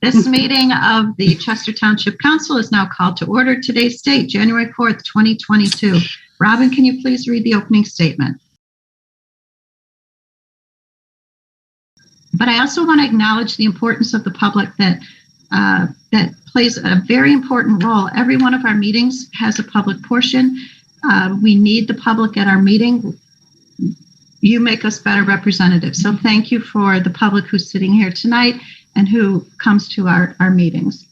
This meeting of the Chester Township Council is now called to order. Today's date, January 4th, 2022. Robin, can you please read the opening statement? But I also want to acknowledge the importance of the public that plays a very important role. Every one of our meetings has a public portion. We need the public at our meeting. You make us better representatives. So thank you for the public who's sitting here tonight and who comes to our meetings.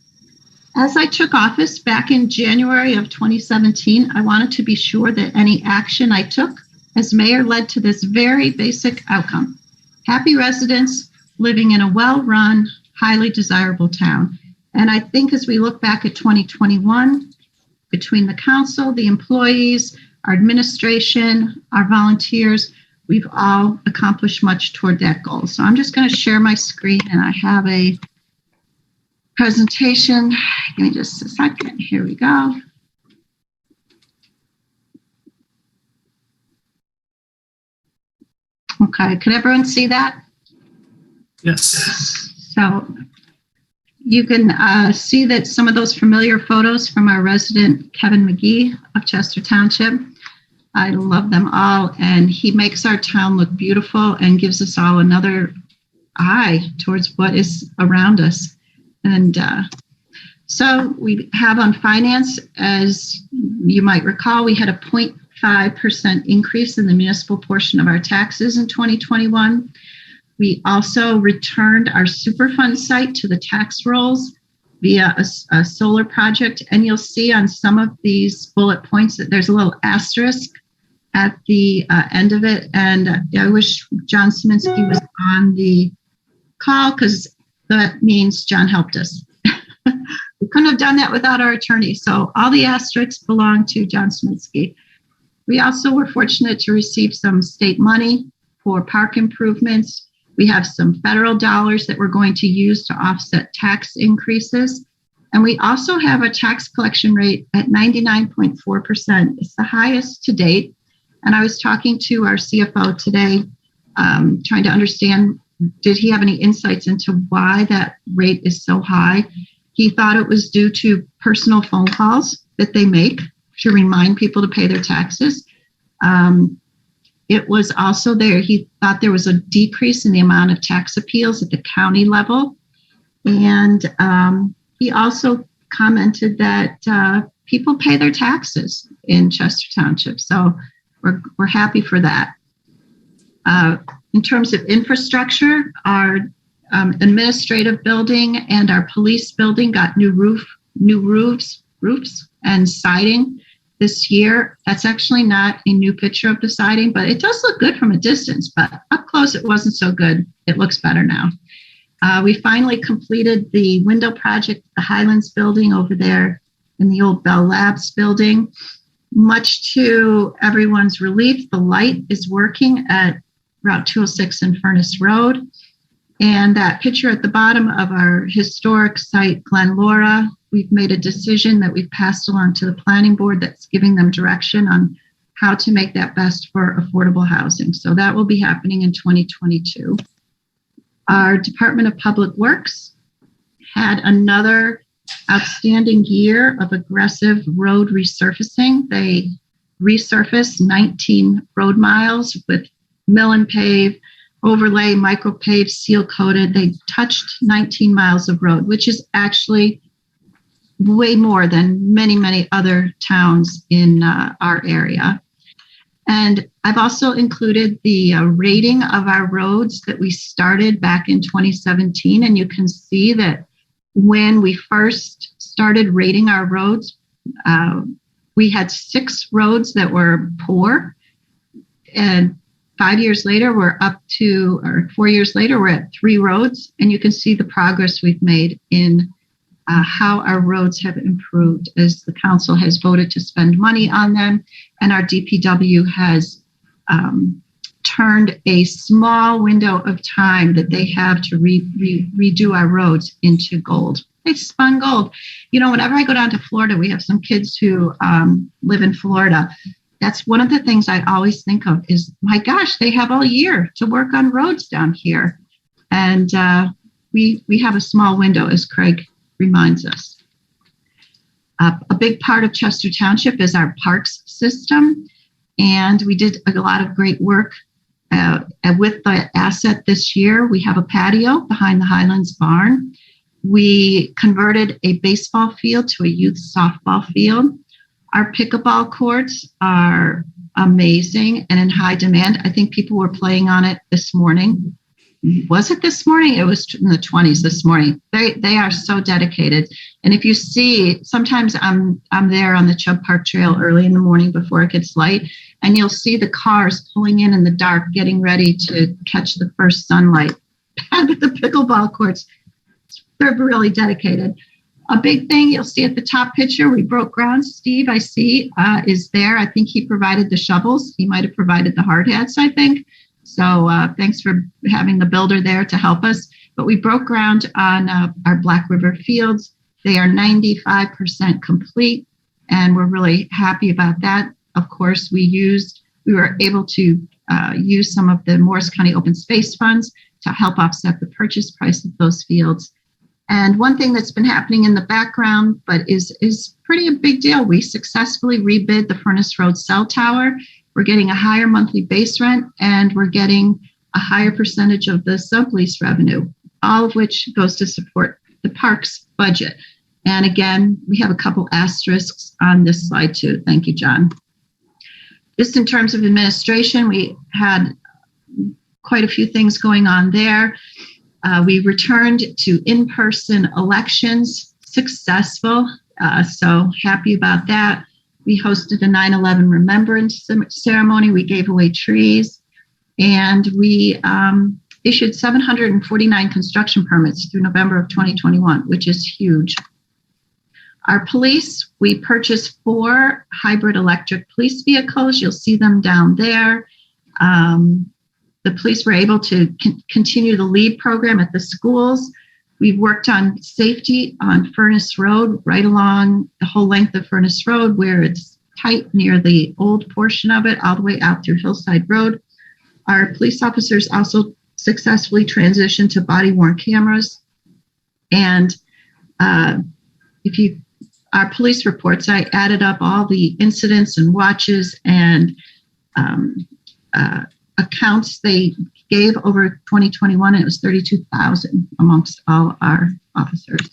As I took office back in January of 2017, I wanted to be sure that any action I took as mayor led to this very basic outcome: happy residents living in a well-run, highly desirable town. And I think as we look back at 2021, between the council, the employees, our administration, our volunteers, we've all accomplished much toward that goal. So I'm just going to share my screen, and I have a presentation. Give me just a second. Here we go. Okay, can everyone see that? Yes. So you can see that some of those familiar photos from our resident Kevin McGee of Chester Township. I love them all, and he makes our town look beautiful and gives us all another eye towards what is around us. And so we have on finance, as you might recall, we had a 0.5% increase in the municipal portion of our taxes in 2021. We also returned our Superfund site to the tax rolls via a solar project. And you'll see on some of these bullet points that there's a little asterisk at the end of it. And I wish John Szymanski was on the call, because that means John helped us. We couldn't have done that without our attorney. So all the asterisks belong to John Szymanski. We also were fortunate to receive some state money for park improvements. We have some federal dollars that we're going to use to offset tax increases. And we also have a tax collection rate at 99.4%. It's the highest to date. And I was talking to our CFO today, trying to understand, did he have any insights into why that rate is so high? He thought it was due to personal phone calls that they make to remind people to pay their taxes. It was also there. He thought there was a decrease in the amount of tax appeals at the county level. And he also commented that people pay their taxes in Chester Township. So we're happy for that. In terms of infrastructure, our administrative building and our police building got new roofs and siding this year. That's actually not a new picture of the siding, but it does look good from a distance, but up close it wasn't so good. It looks better now. We finally completed the window project at the Highlands building over there in the old Bell Labs building. Much to everyone's relief, the light is working at Route 206 and Furnace Road. And that picture at the bottom of our historic site, Glen Laura, we've made a decision that we've passed along to the planning board that's giving them direction on how to make that best for affordable housing. So that will be happening in 2022. Our Department of Public Works had another outstanding year of aggressive road resurfacing. They resurfaced 19 road miles with mill and pave, overlay, micropave, seal coated. They touched 19 miles of road, which is actually way more than many, many other towns in our area. And I've also included the rating of our roads that we started back in 2017. And you can see that when we first started rating our roads, we had 6 roads that were poor. And 5 years later, we're up to, or 4 years later, we're at 3 roads. And you can see the progress we've made in how our roads have improved as the council has voted to spend money on them. And our DPW has turned a small window of time that they have to redo our roads into gold. They spun gold. You know, whenever I go down to Florida, we have some kids who live in Florida. That's one of the things I always think of is, my gosh, they have all year to work on roads down here. And we have a small window, as Craig reminds us. A big part of Chester Township is our parks system, and we did a lot of great work with the asset this year. We have a patio behind the Highlands Barn. We converted a baseball field to a youth softball field. Our pickleball courts are amazing and in high demand. I think people were playing on it this morning. Was it this morning? It was in the 20s this morning. They are so dedicated. And if you see, sometimes I'm there on the Chubb Park Trail early in the morning before it gets light, and you'll see the cars pulling in the dark, getting ready to catch the first sunlight. At the pickleball courts, they're really dedicated. A big thing you'll see at the top picture, we broke ground. Steve, I see, is there. I think he provided the shovels. He might have provided the hard hats, I think. So thanks for having the builder there to help us. But we broke ground on our Black River fields. They are 95% complete, and we're really happy about that. Of course, we were able to use some of the Morris County Open Space Funds to help offset the purchase price of those fields. And one thing that's been happening in the background, but is pretty a big deal, we successfully rebid the Furnace Road cell tower. We're getting a higher monthly base rent, and we're getting a higher percentage of the sublease revenue, all of which goes to support the parks budget. And again, we have a couple asterisks on this slide too. Thank you, John. Just in terms of administration, we had quite a few things going on there. We returned to in-person elections, successful, so happy about that. We hosted a 9/11 remembrance ceremony. We gave away trees, and we issued 749 construction permits through November of 2021, which is huge. Our police, we purchased 4 hybrid electric police vehicles. You'll see them down there. The police were able to continue the LEAD program at the schools. We've worked on safety on Furnace Road, right along the whole length of Furnace Road, where it's tight near the old portion of it, all the way out through Hillside Road. Our police officers also successfully transitioned to body-worn cameras. And our police reports, I added up all the incidents and watches and accounts they gave over 2021, and it was 32,000 amongst all our officers.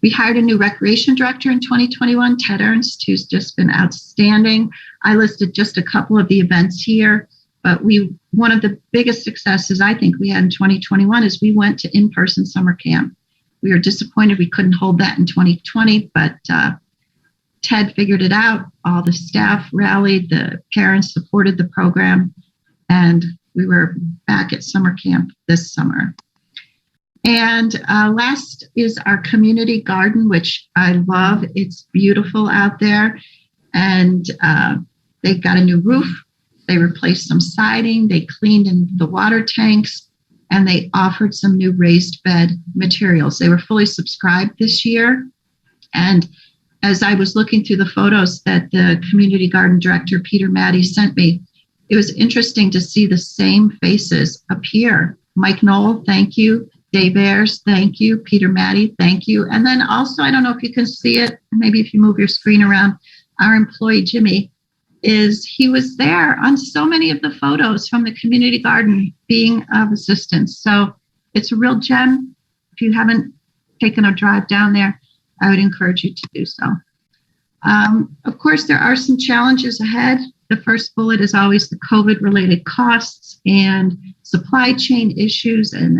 We hired a new recreation director in 2021, Ted Ernst, who's just been outstanding. I listed just a couple of the events here, but one of the biggest successes I think we had in 2021 is we went to in-person summer camp. We were disappointed we couldn't hold that in 2020, but Ted figured it out. All the staff rallied, the parents supported the program, and we were back at summer camp this summer. And last is our community garden, which I love. It's beautiful out there. And they got a new roof. They replaced some siding. They cleaned in the water tanks, and they offered some new raised bed materials. They were fully subscribed this year. And as I was looking through the photos that the community garden director, Peter Maddie, sent me, it was interesting to see the same faces appear. Mike Knoll, thank you. Dave Ayers, thank you. Peter Maddie, thank you. And then also, I don't know if you can see it, maybe if you move your screen around, our employee, Jimmy, he was there on so many of the photos from the community garden being of assistance. So it's a real gem. If you haven't taken a drive down there, I would encourage you to do so. Of course, there are some challenges ahead. The first bullet is always the COVID-related costs and supply chain issues and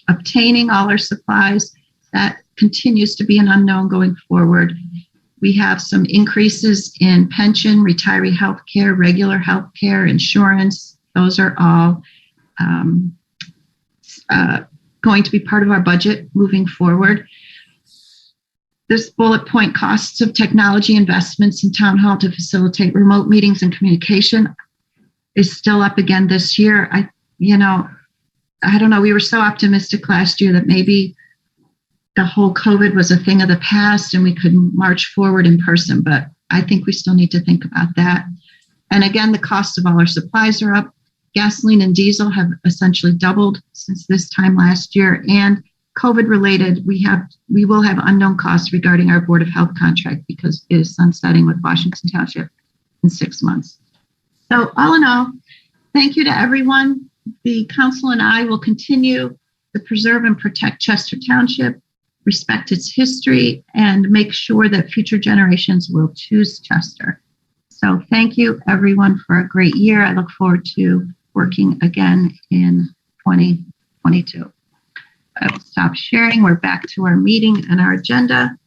obtaining all our supplies. That continues to be an unknown going forward. We have some increases in pension, retiree health care, regular health care, insurance. Those are all going to be part of our budget moving forward. This bullet point, costs of technology investments in town hall to facilitate remote meetings and communication, is still up again this year. I don't know. We were so optimistic last year that maybe the whole COVID was a thing of the past and we could march forward in person, but I think we still need to think about that. And again, the cost of all our supplies are up. gasoline and diesel have essentially doubled since this time last year, and COVID related, we will have unknown costs regarding our Board of Health contract because it is sunsetting with Washington Township in 6 months. So all in all, thank you to everyone. The council and I will continue to preserve and protect Chester Township, respect its history, and make sure that future generations will choose Chester. So thank you everyone for a great year. I look forward to working again in 2022. I will stop sharing. We're back to our meeting and our agenda.